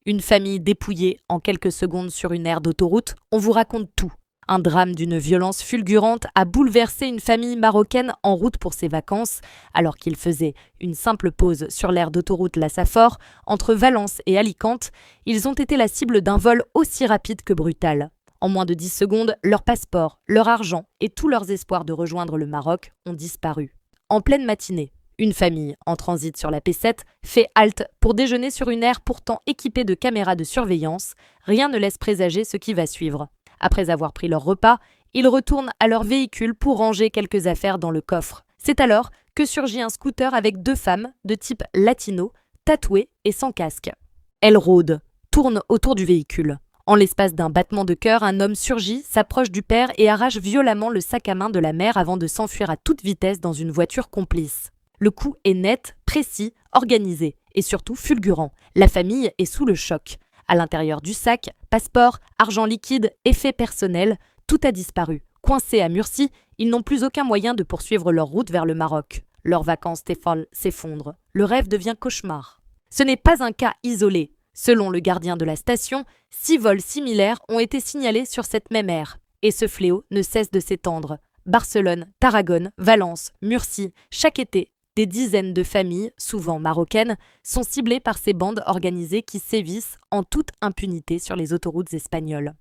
Une famille dépouillée en quelques secondes sur une aire d'autoroute, on vous raconte tout. Un drame d'une violence fulgurante a bouleversé une famille marocaine en route pour ses vacances, alors qu'ils faisaient une simple pause sur l'aire d'autoroute La Safor, entre Valence et Alicante. Ils ont été la cible d'un vol aussi rapide que brutal. En moins de 10 secondes, leur passeport, leur argent et tous leurs espoirs de rejoindre le Maroc ont disparu. En pleine matinée, une famille en transit sur la P7 fait halte pour déjeuner sur une aire pourtant équipée de caméras de surveillance. Rien ne laisse présager ce qui va suivre. Après avoir pris leur repas, ils retournent à leur véhicule pour ranger quelques affaires dans le coffre. C'est alors que surgit un scooter avec 2 femmes de type latino, tatouées et sans casque. Elles rôdent, tournent autour du véhicule. En l'espace d'un battement de cœur, un homme surgit, s'approche du père et arrache violemment le sac à main de la mère avant de s'enfuir à toute vitesse dans une voiture complice. Le coup est net, précis, organisé et surtout fulgurant. La famille est sous le choc. À l'intérieur du sac, passeport, argent liquide, effets personnels, tout a disparu. Coincés à Murcie, ils n'ont plus aucun moyen de poursuivre leur route vers le Maroc. Leurs vacances s'effondrent. Le rêve devient cauchemar. Ce n'est pas un cas isolé. Selon le gardien de la station, 6 vols similaires ont été signalés sur cette même aire. Et ce fléau ne cesse de s'étendre. Barcelone, Tarragone, Valence, Murcie, chaque été, des dizaines de familles, souvent marocaines, sont ciblées par ces bandes organisées qui sévissent en toute impunité sur les autoroutes espagnoles.